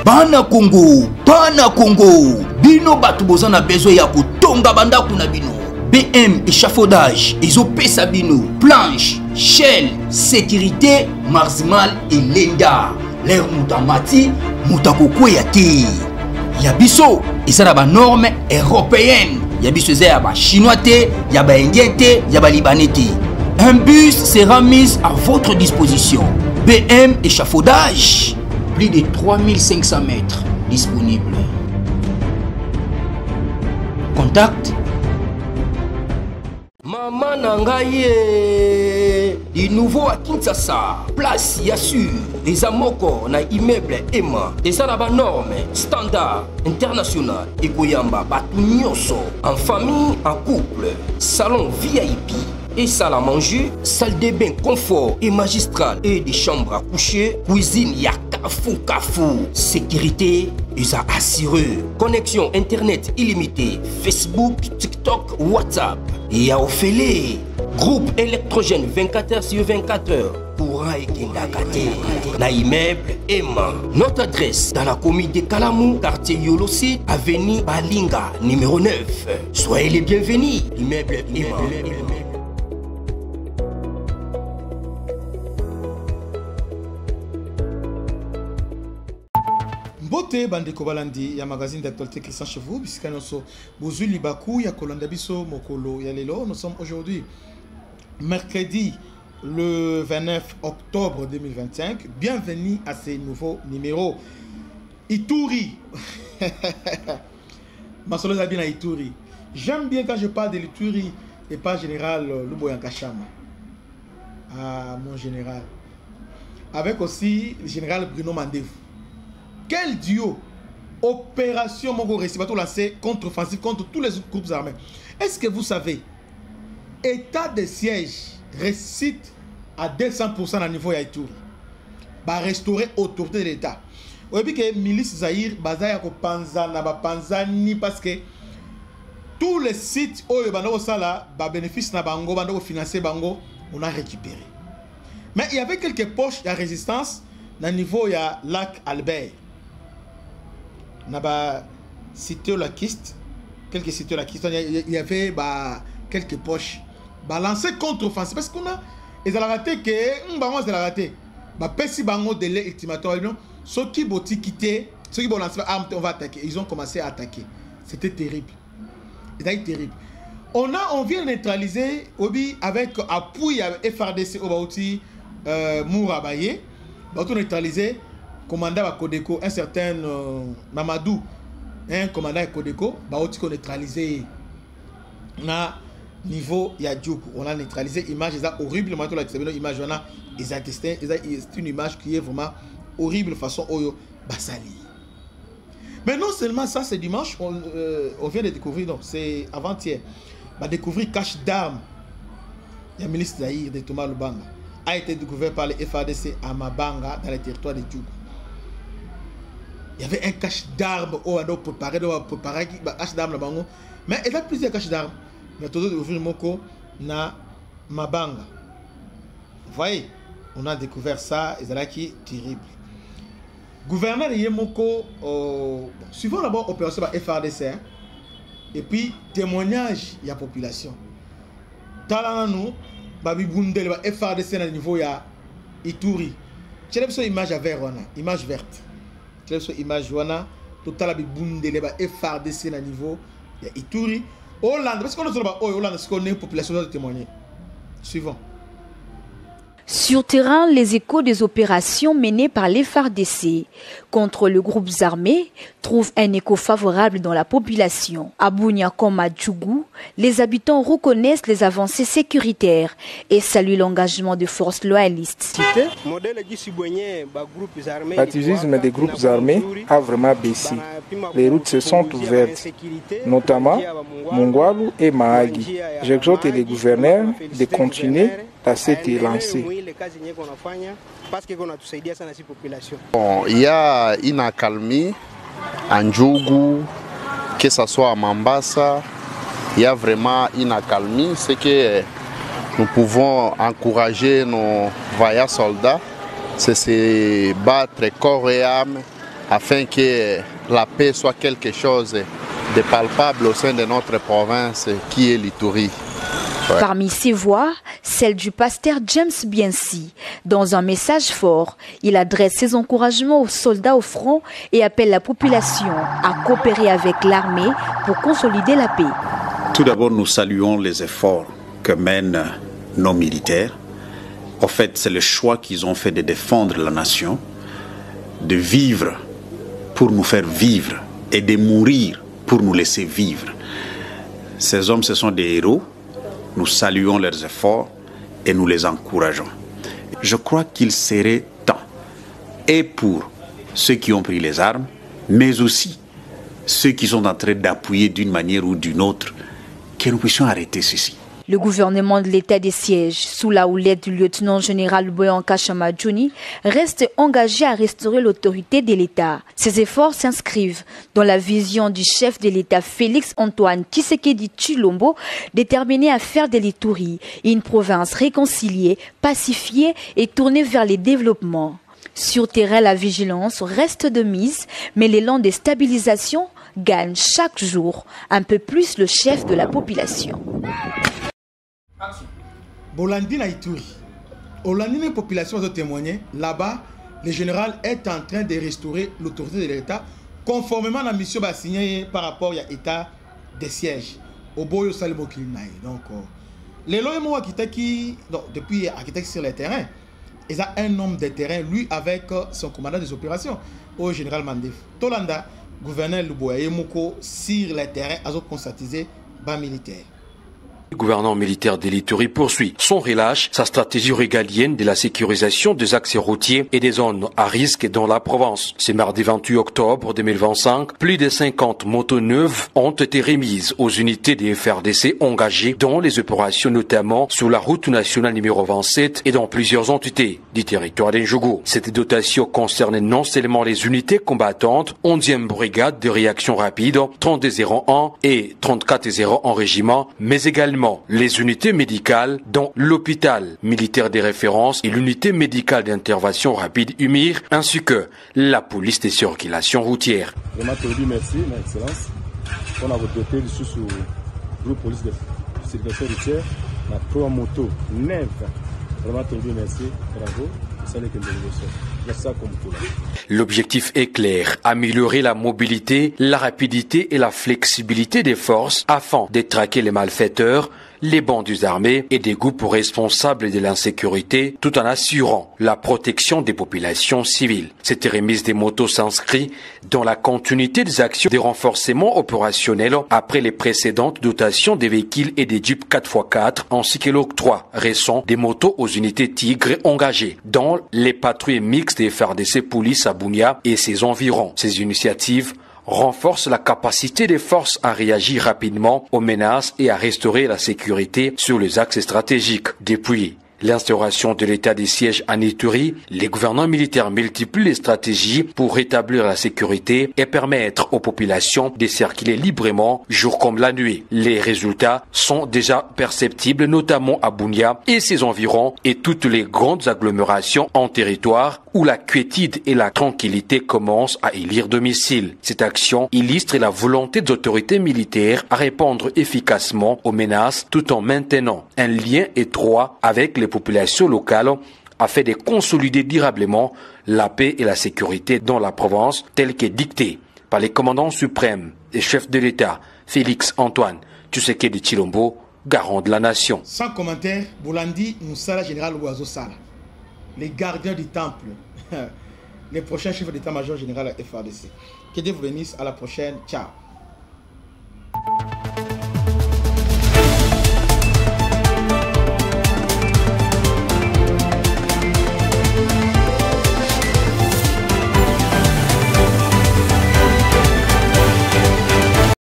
Bana Congo, bino batu boza na besoin ya kotonga bandaku na bino. BM échafaudage, ezopesa bino, planche, shell, sécurité, maximal et lenda. L'air moutamati, moutakoko yati. Yabiso, isa ba norme européenne. Yabiso ya ba chinois te, ya ba indien te, ya ba libanais te. Un bus sera mis à votre disposition. BM échafaudage, plus de 3500 mètres disponibles. Contact Maman Nangaye, du nouveau à Kinshasa, place Yassur, des amoko na immeuble Emma, des arabes normes, standard, international, et Koyamba, Batunyoso, en famille, en couple, salon VIP. Et salle à manger, salle de bain confort et magistrale et des chambres à coucher, cuisine Kafou, sécurité USA assuré, connexion internet illimitée, Facebook, TikTok, WhatsApp et à Ophélie, groupe électrogène 24h/24h pour Kendakate, na immeuble Emma. Notre adresse dans la commune de Kalamou, quartier Yolosi, avenue Balinga, numéro 9. Soyez les bienvenus, immeuble Emma. Bote bandeko balandi ya magazine d'actualité qui sont chez vous bisika noso bozuli libaku ya kolanda biso mokolo ya lelo. Nous sommes aujourd'hui mercredi le 29 octobre 2025. Bienvenue à ce nouveau numéro. Ituri. Masolo Zabina Ituri. J'aime bien quand je parle de l'Ituri et pas général Luboyan Kachama. Ah mon général. Avec aussi le général Bruno Mandevou. Quel duo! Opération Mongo Récit, bateau lancé contre-offensive contre tous les autres groupes armés. Est-ce que vous savez, état de siège récite à 200% à niveau Yaïtouri. Va restaurer l'autorité de l'État. Vous savez que milice Zahir, Bazaya ko Panzana, Panzani, parce que tous les sites où il y a des bénéfices, financés, on a récupéré. Mais il y avait quelques poches de résistance à niveau ya lac Albert. Naba cité la kiste, quelques cités la kiste, il y avait quelques poches balancées contre-offensive parce qu'on a ils ont raté que bango ils ont raté ba pesi bango délai ultimatoire non ceux qui boti quitter ceux qui vont lancer arme on va attaquer, ils ont commencé à attaquer. C'était terrible. C'était terrible. On vient neutraliser Obi avec appui FRDC au Baouti Mourabaye. On a neutralisé commandant Kodeko, un certain Mamadou, un commandant Kodeko, Baouti qu'on neutralisé na niveau Yadjouk. On a neutralisé image, c'est horrible. Maintenant la image on a c'est une image qui est vraiment horrible façon Oyo Basali. Mais non seulement ça, c'est dimanche, on vient de découvrir, donc c'est avant-hier, on a découvert cache d'armes. Il y a le ministre Zahir de Thomas Lubanga a été découvert par les FADC à Mabanga dans les territoires de Djougou. Il y avait un cache d'armes où on a préparé un cache d'armes là-bas. Mais il y a plusieurs caches d'armes. Mais tout le monde na Mabanga. Vous voyez, on a découvert ça, et c'est qui terrible. Gouverneur Yemoko, suivant d'abord l'opération par FADC, et puis témoignage de la population. Talano, Babi Bundel, FADC à niveau ya Ituri. Tu as une image verte, image verte. Tu as une image wana, total Babi Bundel, FADC à niveau ya Ituri. Hollande, parce qu'on a dit Hollande, parce qu'on est une population de témoigner. Suivant. Sur terrain, les échos des opérations menées par les FARDC contre les groupes armés trouvent un écho favorable dans la population. À Bunia comme à Djougou, les habitants reconnaissent les avancées sécuritaires et saluent l'engagement des forces loyalistes. L'activisme des groupes armés a vraiment baissé. Les routes se sont ouvertes, notamment Mongwalu et Mahagi. J'exhorte les gouverneurs de continuer à s'être lancés. Bon, il y a une accalmie en Djougou, que ce soit à Mambasa, il y a vraiment une accalmie. C'est que nous pouvons encourager nos vaillants soldats, c'est se battre corps et âme afin que la paix soit quelque chose de palpable au sein de notre province qui est l'Ituri. Ouais. Parmi ces voix, celle du pasteur James Biensi. Dans un message fort, il adresse ses encouragements aux soldats au front et appelle la population à coopérer avec l'armée pour consolider la paix. Tout d'abord, nous saluons les efforts que mènent nos militaires. En fait, c'est le choix qu'ils ont fait de défendre la nation, de vivre pour nous faire vivre et de mourir pour nous laisser vivre. Ces hommes, ce sont des héros. Nous saluons leurs efforts et nous les encourageons. Je crois qu'il serait temps, et pour ceux qui ont pris les armes, mais aussi ceux qui sont en train d'appuyer d'une manière ou d'une autre, que nous puissions arrêter ceci. Le gouvernement de l'état des sièges, sous la houlette du lieutenant-général Boyanka Chamadjouni, reste engagé à restaurer l'autorité de l'État. Ces efforts s'inscrivent dans la vision du chef de l'État Félix-Antoine Tshisekedi Tshilombo, déterminé à faire de l'Ituri une province réconciliée, pacifiée et tournée vers le développement. Sur terrain, la vigilance reste de mise, mais l'élan de stabilisation gagne chaque jour un peu plus le chef de la population. Bolandi na Ituri. Bolandi, la population a témoigné. Là-bas, le général est en train de restaurer l'autorité de l'État conformément à la mission signée par rapport à l'État des sièges. Au Boyo Salibokilinaï. Donc, les lois qui depuis architecte sur le terrain, il a un homme de terrain, lui, avec son commandant des opérations, au général Mandef. Tolanda, gouverneur Luboya Moko, sur le terrain, a constaté bas militaire. Le gouvernement militaire de l'Ituri poursuit sans relâche sa stratégie régalienne de la sécurisation des axes routiers et des zones à risque dans la province. Ce mardi 28 octobre 2025, plus de 50 motos neuves ont été remises aux unités des FRDC engagées dans les opérations, notamment sur la route nationale numéro 27 et dans plusieurs entités du territoire d'Njougou. Cette dotation concerne non seulement les unités combattantes, 11e brigade de réaction rapide, 3201 et 3401 régiment, mais également les unités médicales dont l'hôpital militaire de référence et l'unité médicale d'intervention rapide UMIR, ainsi que la police des circulations routières. Vraiment, te dis merci, mon excellence. On a doté du sous groupe police de circulation routière, la 3 motos neuves. Vraiment, te dis merci, bravo. L'objectif est clair, améliorer la mobilité, la rapidité et la flexibilité des forces afin de traquer les malfaiteurs, les bandits armés et des groupes responsables de l'insécurité tout en assurant la protection des populations civiles. Cette remise des motos s'inscrit dans la continuité des actions de renforcement opérationnel après les précédentes dotations des véhicules et des jeeps 4x4 ainsi que l'octroi récent des motos aux unités Tigre engagées dans les patrouilles mixtes des FARDC Police à Bunia et ses environs. Ces initiatives renforcent la capacité des forces à réagir rapidement aux menaces et à restaurer la sécurité sur les axes stratégiques. Depuis l'instauration de l'état des sièges en Ituri, les gouvernements militaires multiplient les stratégies pour rétablir la sécurité et permettre aux populations de circuler librement, jour comme la nuit. Les résultats sont déjà perceptibles, notamment à Bunia et ses environs et toutes les grandes agglomérations en territoire où la quiétude et la tranquillité commencent à élire domicile. Cette action illustre la volonté des autorités militaires à répondre efficacement aux menaces tout en maintenant un lien étroit avec les populations locales afin de consolider durablement la paix et la sécurité dans la province telle qu'est dictée par les commandants suprêmes et chefs de l'État Félix-Antoine Tshisekedi Tshilombo, garant de la nation. Sans commentaire, Bolandi Moussala, général Oiseau Sala, les gardiens du temple, les prochains chefs d'état-major général FARDC. Que Dieu vous bénisse, à la prochaine, ciao.